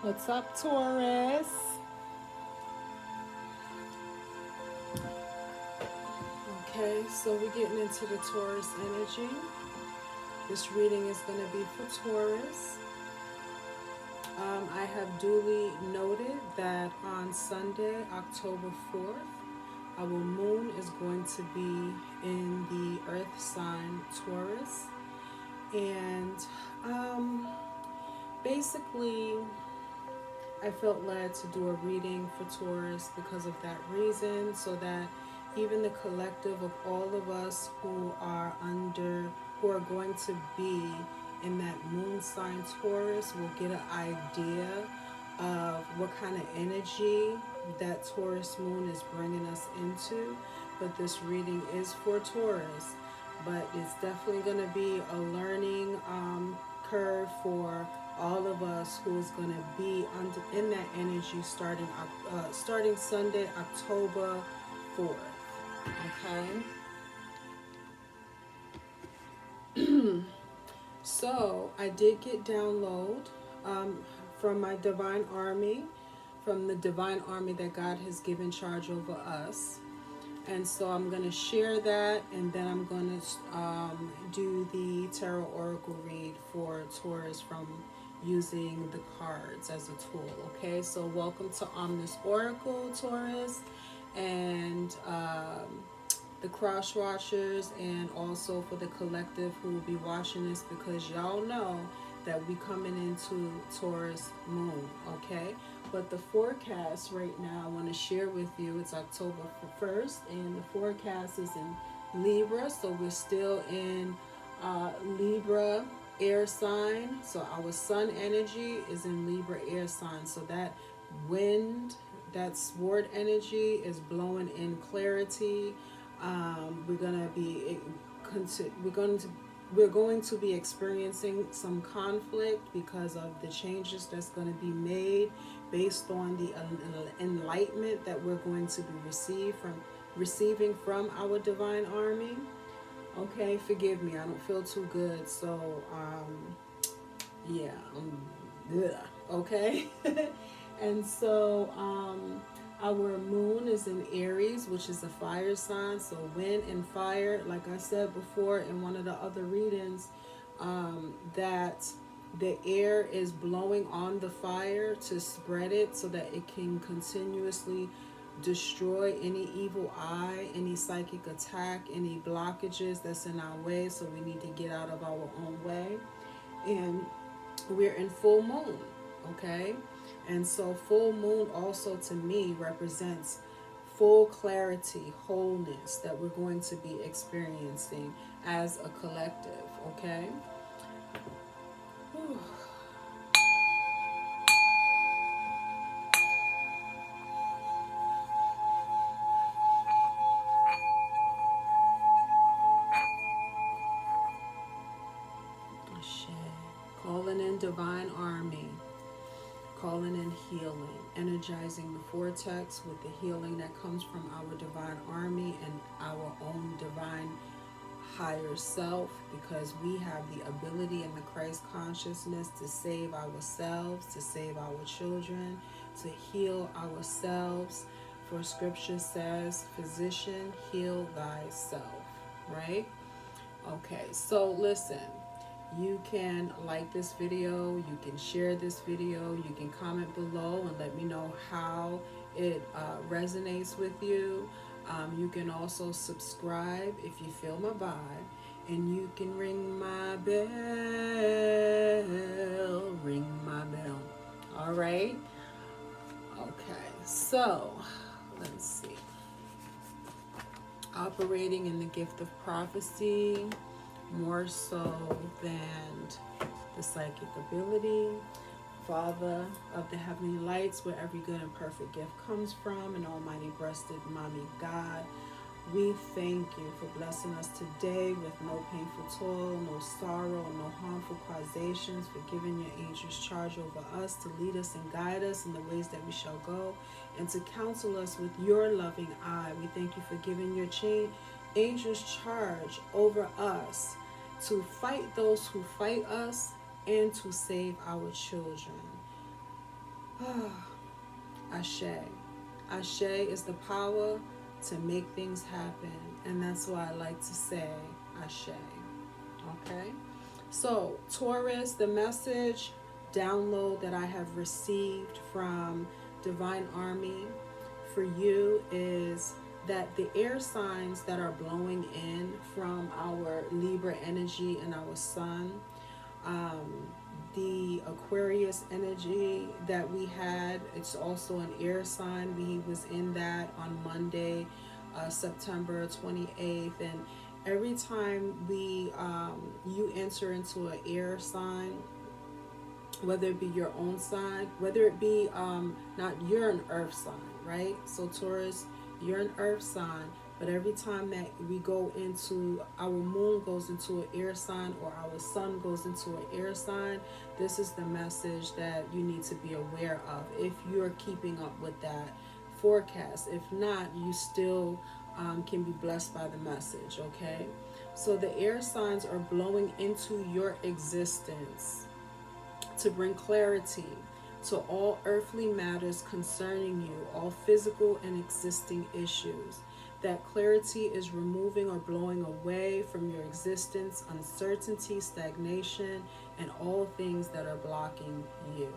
What's up, Taurus? Okay, so we're getting into the Taurus energy. This reading is going to be for Taurus. I have duly noted that on Sunday, October 4th, our moon is going to be in the earth sign Taurus. And basically, I felt led to do a reading for Taurus because of that reason, so that even the collective of all of us who are going to be in that moon sign Taurus will get an idea of what kind of energy that Taurus moon is bringing us into. But this reading is for Taurus, but it's definitely going to be a learning curve for all of us who is going to be in that energy starting Sunday, October 4th. Okay. So I did get download from my divine army, from the divine army that God has given charge over us. And so I'm going to share that, and then I'm going to do the tarot oracle read for Taurus from using the cards as a tool. Okay, so welcome to Omnis Oracle, Taurus, and the cross watchers, and also for the collective who will be watching this, because y'all know that we coming into Taurus moon. Okay, but the forecast right now I want to share with you, it's October 1st, and the forecast is in Libra, so we're still in Libra air sign. So our sun energy is in Libra air sign, so that wind, that sword energy is blowing in clarity. We're going to be experiencing some conflict because of the changes that's going to be made based on the enlightenment that we're going to be receiving from our divine army. Okay, forgive me, I don't feel too good, so yeah, okay. And so our moon is in Aries, which is a fire sign. So wind and fire, like I said before in one of the other readings, that the air is blowing on the fire to spread it so that it can continuously destroy any evil eye, any psychic attack, any blockages that's in our way. So we need to get out of our own way. And we're in full moon, okay? And so full moon also to me represents full clarity, wholeness that we're going to be experiencing as a collective, okay? Whew. Shit. Calling in divine army. Calling in healing, energizing the vortex with the healing that comes from our divine army and our own divine higher self, because we have the ability in the Christ consciousness to save ourselves, to save our children, to heal ourselves. For scripture says, physician, heal thyself, right? Okay, so listen. You can like this video, you can share this video, you can comment below and let me know how it resonates with you. You can also subscribe if you feel my vibe, and you can ring my bell, all right? Okay, so let's see. Operating in the gift of prophecy, more so than the psychic ability. Father of the heavenly lights, where every good and perfect gift comes from, and almighty breasted mommy God, we thank you for blessing us today with no painful toil, no sorrow, no harmful causations, for giving your angels charge over us to lead us and guide us in the ways that we shall go, and to counsel us with your loving eye. We thank you for giving your angels charge over us to fight those who fight us and to save our children. Ashe. Ashe is the power to make things happen. And that's why I like to say Ashe. Okay? So, Taurus, the message download that I have received from Divine Army for you is that the air signs that are blowing in from our Libra energy and our sun, um, the Aquarius energy that we had, it's also an air sign. We was in that on Monday, September 28th. And every time you enter into an air sign, whether it be your own sign, whether it be not, you're an earth sign, right? So Taurus, you're an earth sign, but every time that we go into, our moon goes into an air sign or our sun goes into an air sign, this is the message that you need to be aware of if you're keeping up with that forecast. If not, you still can be blessed by the message, okay? So the air signs are blowing into your existence to bring clarity to all earthly matters concerning you, all physical and existing issues. That clarity is removing or blowing away from your existence uncertainty, stagnation, and all things that are blocking you.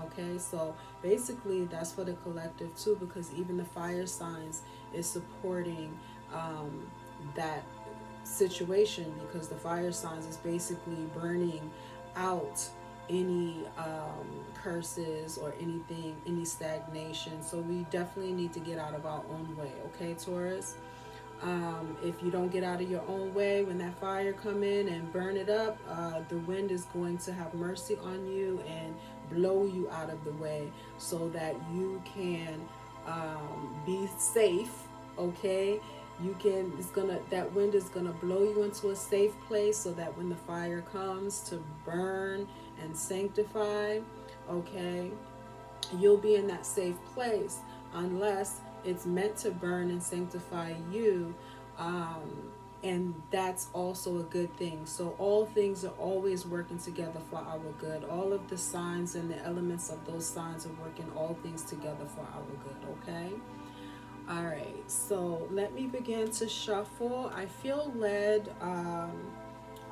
Okay, so basically that's for the collective too, because even the fire signs is supporting that situation, because the fire signs is basically burning out any curses or anything, any stagnation. So we definitely need to get out of our own way, okay, Taurus? If you don't get out of your own way, when that fire come in and burn it up, the wind is going to have mercy on you and blow you out of the way so that you can be safe, okay? You can, that wind is gonna blow you into a safe place so that when the fire comes to burn and sanctify, okay, you'll be in that safe place, unless it's meant to burn and sanctify you, and that's also a good thing. So all things are always working together for our good. All of the signs and the elements of those signs are working all things together for our good, okay? All right, so let me begin to shuffle. I feel led,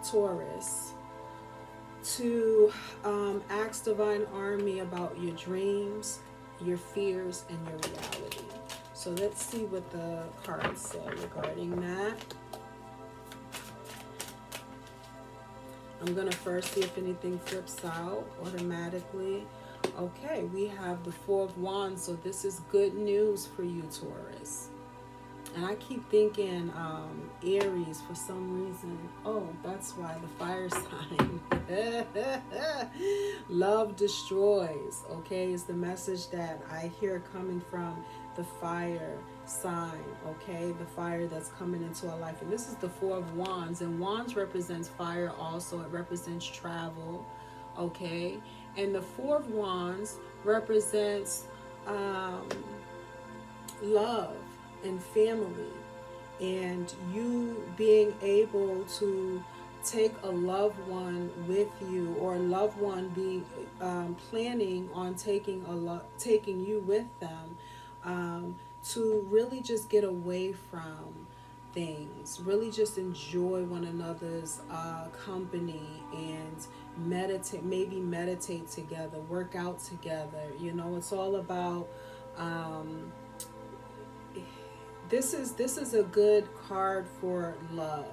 Taurus, to ask Divine Army about your dreams, your fears, and your reality. So let's see what the cards say regarding that. I'm going to first see if anything flips out automatically. Okay, we have the Four of Wands, so this is good news for you, Taurus. And I keep thinking Aries for some reason. Oh, that's why, the fire sign. Love destroys, okay, is the message that I hear coming from the fire sign, okay, the fire that's coming into our life. And this is the Four of Wands, and Wands represents fire also. It represents travel, okay, and the Four of Wands represents love and family, and you being able to take a loved one with you, or a loved one being planning on taking you with them, to really just get away from things, really just enjoy one another's company, and meditate together, work out together. You know, it's all about this is a good card for love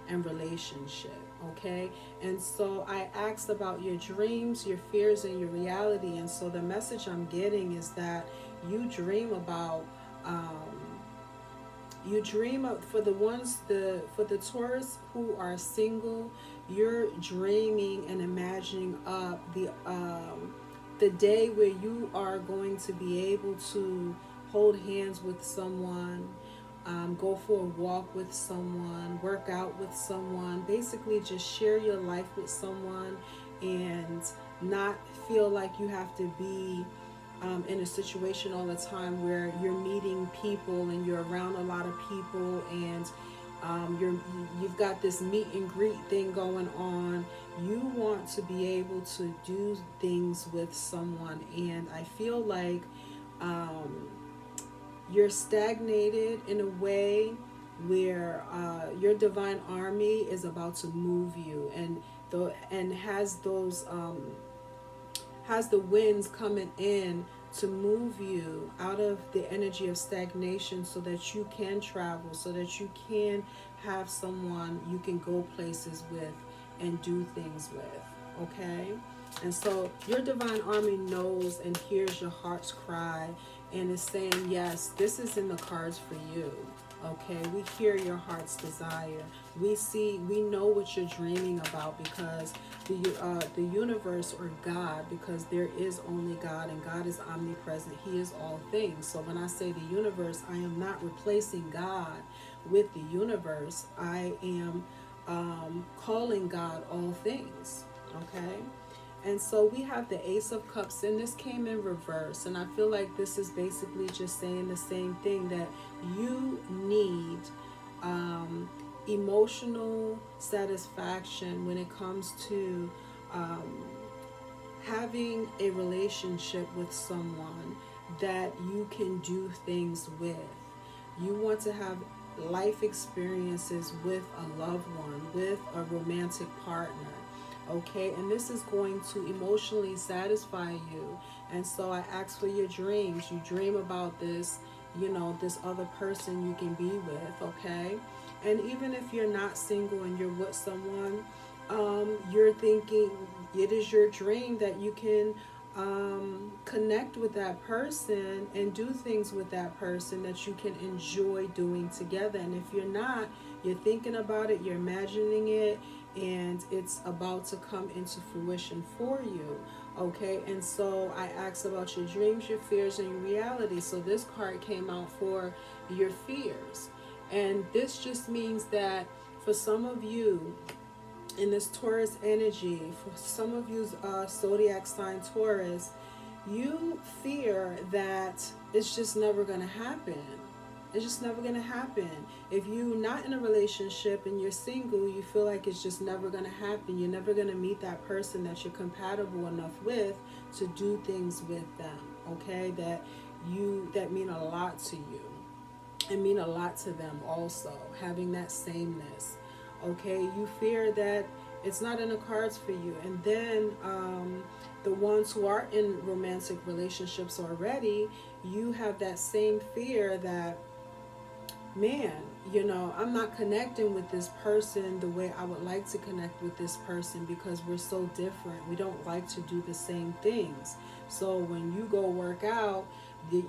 and relationship, okay? And so I asked about your dreams, your fears, and your reality. And so the message I'm getting is that you dream about for the Taurus who are single, you're dreaming and imagining up the day where you are going to be able to hold hands with someone, go for a walk with someone, work out with someone, basically just share your life with someone, and not feel like you have to be in a situation all the time where you're meeting people and you're around a lot of people, and You've got this meet and greet thing going on. You want to be able to do things with someone, and I feel like um, you're stagnated in a way where your divine army is about to move you, and has the winds coming in to move you out of the energy of stagnation so that you can travel, so that you can have someone you can go places with and do things with. Okay? And so your divine army knows and hears your heart's cry and is saying, yes, this is in the cards for you. Okay, we hear your heart's desire. We know what you're dreaming about, because the universe, or God, because there is only God, and God is omnipresent. He is all things. So when I say the universe, I am not replacing God with the universe. I am calling God all things. Okay. And so we have the Ace of Cups, and this came in reverse. And I feel like this is basically just saying the same thing, that you need emotional satisfaction when it comes to having a relationship with someone that you can do things with. You want to have life experiences with a loved one, with a romantic partner. Okay, and this is going to emotionally satisfy you. And so I ask for your dreams. You dream about this, this other person you can be with. Okay, and even if you're not single and you're with someone, you're thinking it is your dream that you can connect with that person and do things with that person that you can enjoy doing together. And if you're not, you're thinking about it, you're imagining it, and it's about to come into fruition for you. Okay, and so I asked about your dreams, your fears, and your reality. So this card came out for your fears. And this just means that for some of you, in this Taurus energy, for some of you zodiac sign Taurus, you fear that it's just never going to happen. It's just never going to happen. If you're not in a relationship and you're single, you feel like it's just never going to happen. You're never going to meet that person that you're compatible enough with to do things with them. Okay, that mean a lot to you and mean a lot to them also, having that sameness. Okay, you fear that it's not in the cards for you. And then the ones who are in romantic relationships already, you have that same fear that, man, I'm not connecting with this person the way I would like to connect with this person, because we're so different. We don't like to do the same things. So when you go work out,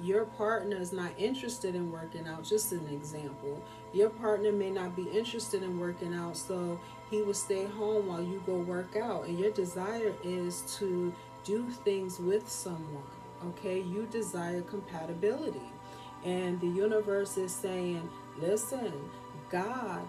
your partner is not interested in working out. Just an example. Your partner may not be interested in working out, so he will stay home while you go work out. And your desire is to do things with someone. Okay, you desire compatibility. And the universe is saying, listen, God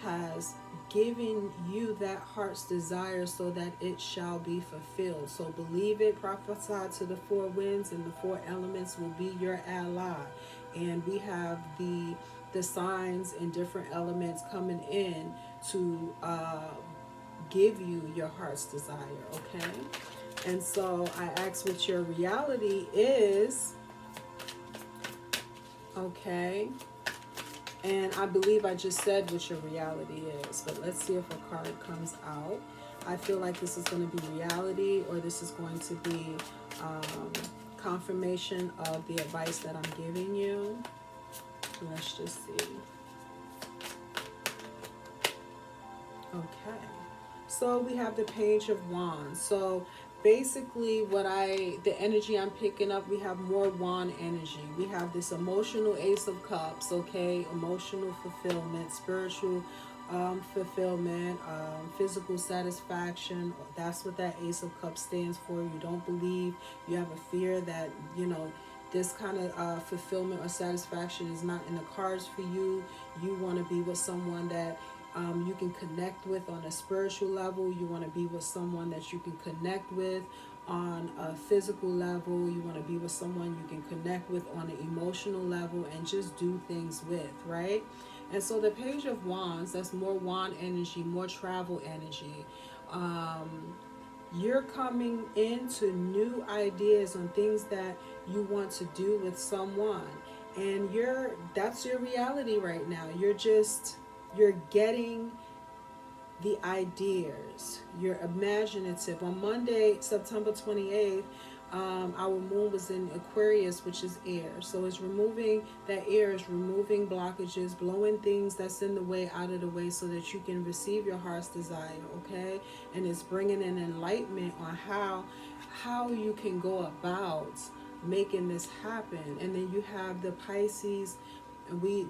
has given you that heart's desire so that it shall be fulfilled. So believe it, prophesy to the four winds, and the four elements will be your ally. And we have the signs and different elements coming in to give you your heart's desire. Okay, and so I asked what your reality is. Okay, and I believe I just said what your reality is, but let's see if a card comes out. I feel like this is going to be reality, or this is going to be confirmation of the advice that I'm giving you. Let's just see. Okay, so we have the Page of Wands. So basically the energy I'm picking up, we have more wand energy. We have this emotional Ace of Cups, okay, emotional fulfillment, spiritual fulfillment, physical satisfaction. That's what that Ace of Cups stands for. You don't believe, you have a fear that, this kind of fulfillment or satisfaction is not in the cards for you. You want to be with someone that you can connect with on a spiritual level. You want to be with someone that you can connect with on a physical level. You want to be with someone you can connect with on an emotional level and just do things with, right? And so the Page of Wands, that's more wand energy, more travel energy. You're coming into new ideas on things that you want to do with someone, and that's your reality right now. You're getting the ideas. You're imaginative. On Monday, September 28th, our moon was in Aquarius, which is air. So it's removing that air, is removing blockages, blowing things that's in the way out of the way so that you can receive your heart's desire, okay? And it's bringing an enlightenment on how you can go about making this happen. And then you have the Pisces. And we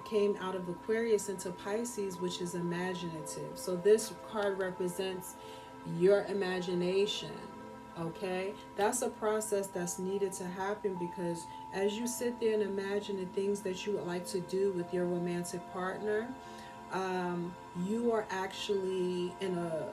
came out of Aquarius into Pisces, which is imaginative. So this card represents your imagination. Okay, that's a process that's needed to happen, because as you sit there and imagine the things that you would like to do with your romantic partner, you are actually in a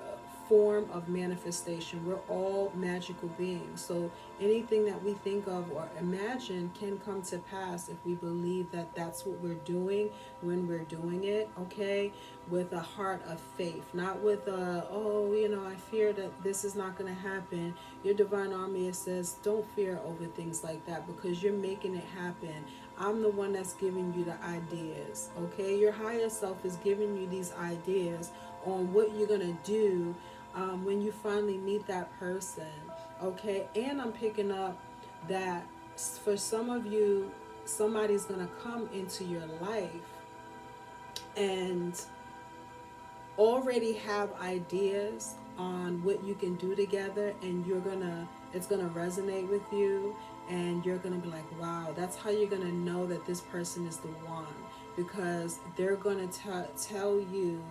form of manifestation. We're all magical beings. So anything that we think of or imagine can come to pass if we believe that that's what we're doing when we're doing it, okay? With a heart of faith, not with I fear that this is not going to happen. Your divine army, it says, don't fear over things like that, because you're making it happen. I'm the one that's giving you the ideas, okay? Your higher self is giving you these ideas on what you're going to do when you finally meet that person, okay? And I'm picking up that for some of you, somebody's going to come into your life and already have ideas on what you can do together, and it's gonna resonate with you, and you're gonna be like, wow. That's how you're gonna know that this person is the one, because they're gonna tell you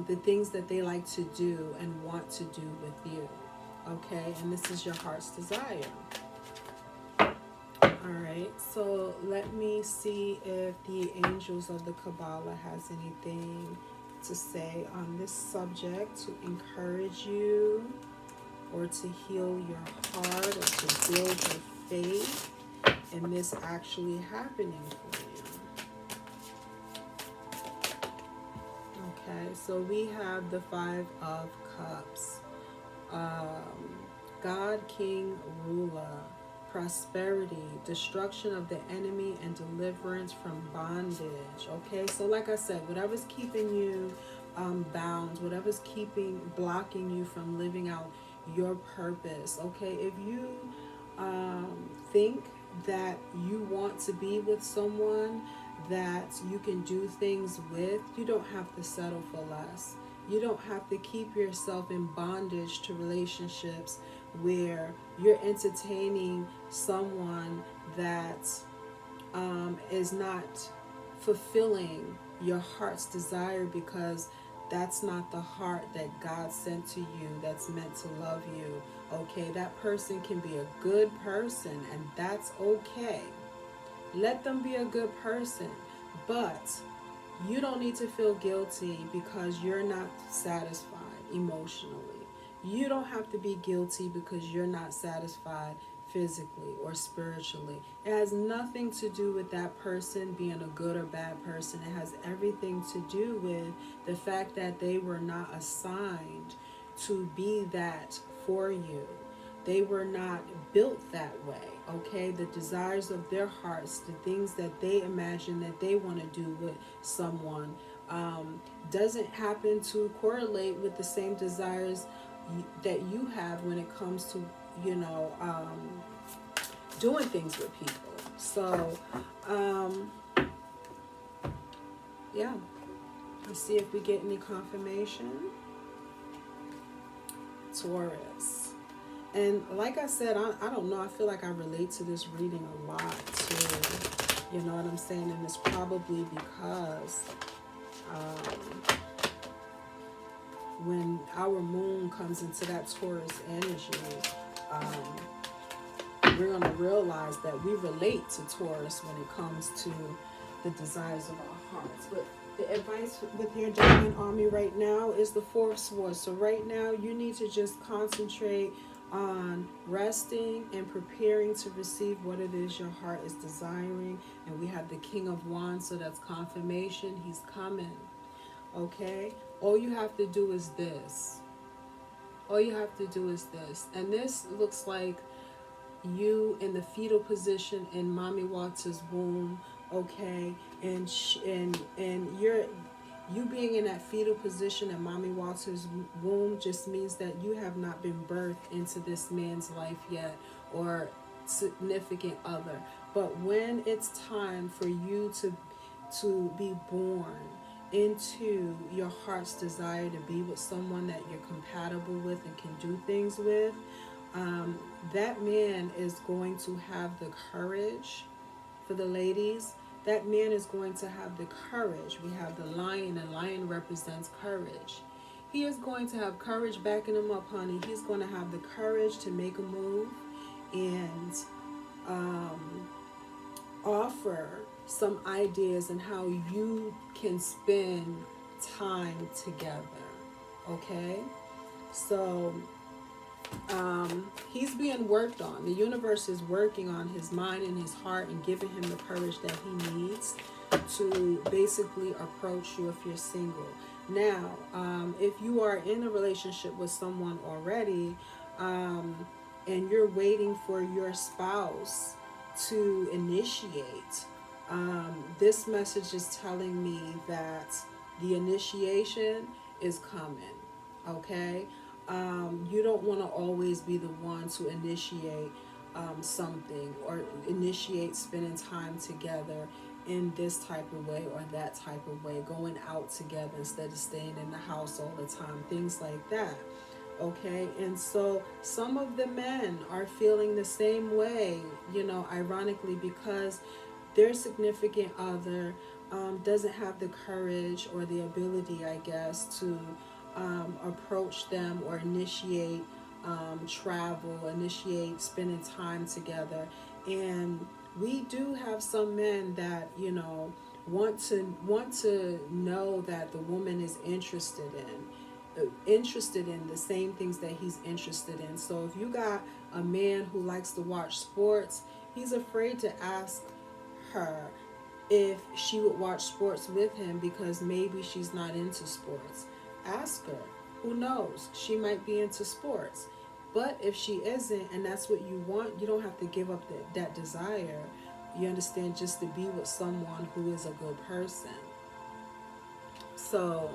the things that they like to do and want to do with you, okay? And this is your heart's desire. All right, so let me see if the angels of the Kabbalah has anything to say on this subject to encourage you, or to heal your heart, or to build your faith in this actually happening for you. Okay, so we have the Five of Cups. God, King, Ruler, prosperity, destruction of the enemy, and deliverance from bondage. Okay, so like I said, whatever's keeping you bound, whatever's blocking you from living out your purpose. Okay, if you think that you want to be with someone that you can do things with, you don't have to settle for less. You don't have to keep yourself in bondage to relationships where you're entertaining someone that is not fulfilling your heart's desire, because that's not the heart that God sent to you that's meant to love you. Okay, that person can be a good person, and that's okay. Let them be a good person, but you don't need to feel guilty because you're not satisfied emotionally. You don't have to be guilty because you're not satisfied physically or spiritually. It has nothing to do with that person being a good or bad person. It has everything to do with the fact that they were not assigned to be that for you. They were not built that way, okay? The desires of their hearts, the things that they imagine that they want to do with someone, doesn't happen to correlate with the same desires that you have when it comes to, doing things with people. So, yeah. Let's see if we get any confirmation. Taurus. And like I said, I don't know. I feel like I relate to this reading a lot too. You know what I'm saying? And it's probably because when our moon comes into that Taurus energy, we're going to realize that we relate to Taurus when it comes to the desires of our hearts. But the advice with your Divine Army right now is the Four of Swords. So right now you need to just concentrate on resting and preparing to receive what it is your heart is desiring. And we have the King of Wands, so that's confirmation. He's coming. Okay? All you have to do is this. All you have to do is this. And this looks like you in the fetal position in Mommy Watts' womb, okay? And you being in that fetal position in Mommy Watts' womb just means that you have not been birthed into this man's life yet, or significant other. But when it's time for you to be born into your heart's desire to be with someone that you're compatible with and can do things with, that man is going to have the courage. For the ladies, that man is going to have the courage. We have the lion, and lion represents courage. He is going to have courage backing him up, honey. He's going to have the courage to make a move and offer some ideas on how you can spend time together. Okay? So he's being worked on. The universe is working on his mind and his heart and giving him the courage that he needs to basically approach you if you're single. Now, if you are in a relationship with someone already, and you're waiting for your spouse to initiate, this message is telling me that the initiation is coming. Okay? You don't want to always be the one to initiate something, or initiate spending time together in this type of way or that type of way, going out together instead of staying in the house all the time, things like that. Okay, and so some of the men are feeling the same way, ironically, because their significant other doesn't have the courage or the ability, I guess, to approach them or initiate travel, initiate spending time together. And we do have some men that want to know that the woman is interested in the same things that he's interested in. So if you got a man who likes to watch sports, he's afraid to ask her if she would watch sports with him because maybe she's not into sports. Ask her. Who knows? She might be into sports. But if she isn't, and that's what you want, you don't have to give up that desire. You understand? Just to be with someone who is a good person. So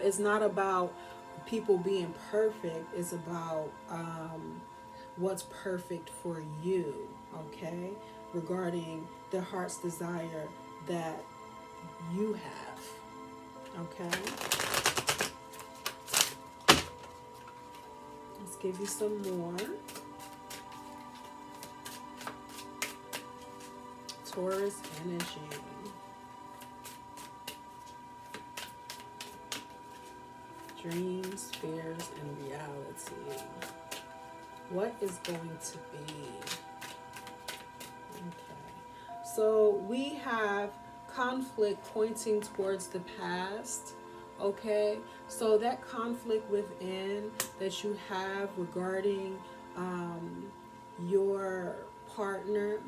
it's not about people being perfect. It's about what's perfect for you, okay? Regarding the heart's desire that you have, okay? Let's give you some more. Taurus energy. Dreams, fears, and reality. What is going to be? Okay. So we have conflict pointing towards the past. Okay. So that conflict within that you have regarding your partner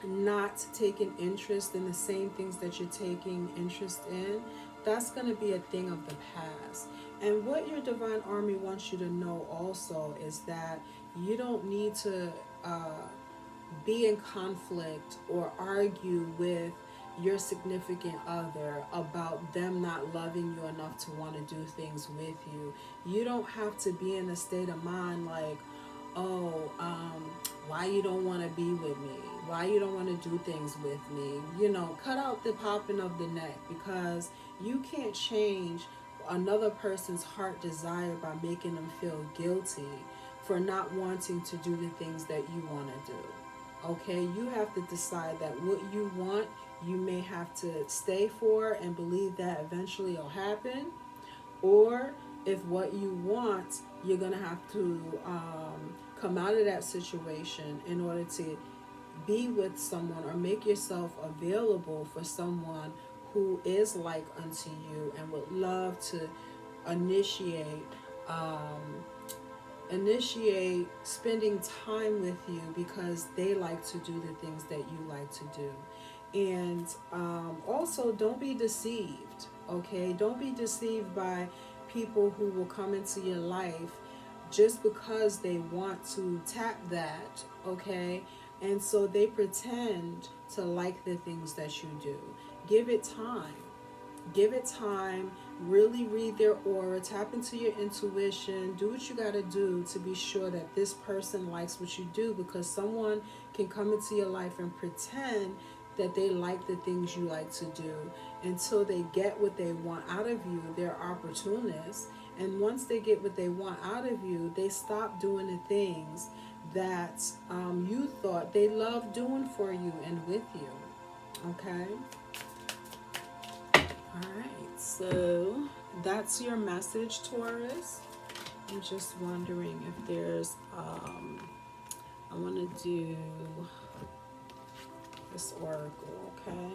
not taking interest in the same things that you're taking interest in, that's going to be a thing of the past. And what your divine army wants you to know also is that you don't need to be in conflict or argue with your significant other about them not loving you enough to want to do things with you. You don't have to be in a state of mind like, why you don't want to be with me? Why you don't want to do things with me? Cut out the popping of the neck, because you can't change another person's heart desire by making them feel guilty for not wanting to do the things that you want to do. Okay, you have to decide that what you want, you may have to stay for and believe that eventually it'll happen. Or if what you want, you're going to have to come out of that situation in order to be with someone or make yourself available for someone who is like unto you and would love to initiate initiate spending time with you because they like to do the things that you like to do. And also, don't be deceived, okay? Don't be deceived by people who will come into your life just because they want to tap that, okay? And so they pretend to like the things that you do. Give it time. Give it time. Really read their aura, tap into your intuition, do what you got to do to be sure that this person likes what you do, because someone can come into your life and pretend that they like the things you like to do until they get what they want out of you. They're opportunists, and once they get what they want out of you, they stop doing the things that you thought they loved doing for you and with you. Okay? All right, so that's your message, Taurus. I'm just wondering if there's, I want to do this oracle, okay?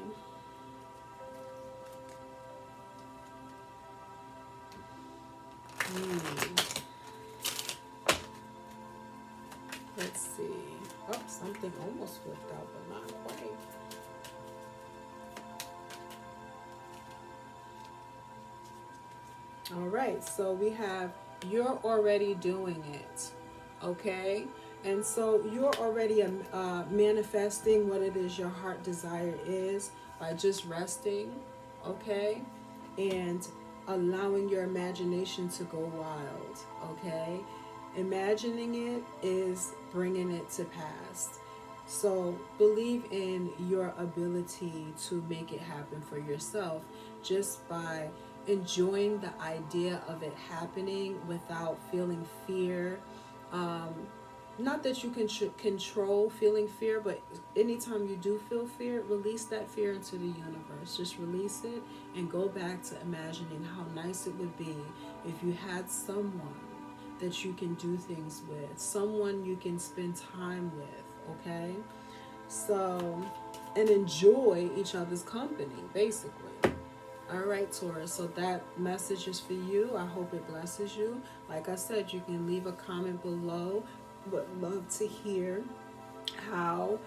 Let's see. Oh, something almost flipped out, but not quite. All right, so we have you're already doing it, okay? And so you're already manifesting what it is your heart desire is by just resting, okay? And allowing your imagination to go wild, okay? Imagining it is bringing it to pass. So believe in your ability to make it happen for yourself just by enjoying the idea of it happening without feeling fear. Not that you can control feeling fear, but anytime you do feel fear, release that fear into the universe. Just release it and go back to imagining how nice it would be if you had someone that you can do things with, someone you can spend time with, okay? So, and enjoy each other's company, basically. All right, Taurus, so that message is for you. I hope it blesses you. Like I said, you can leave a comment below. Would love to hear how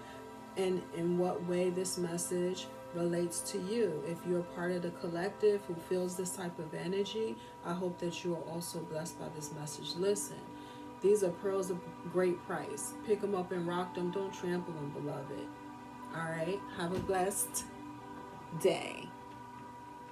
and in what way this message relates to you. If you're part of the collective who feels this type of energy, I hope that you are also blessed by this message. Listen, these are pearls of great price. Pick them up and rock them. Don't trample them, beloved. All right, have a blessed day.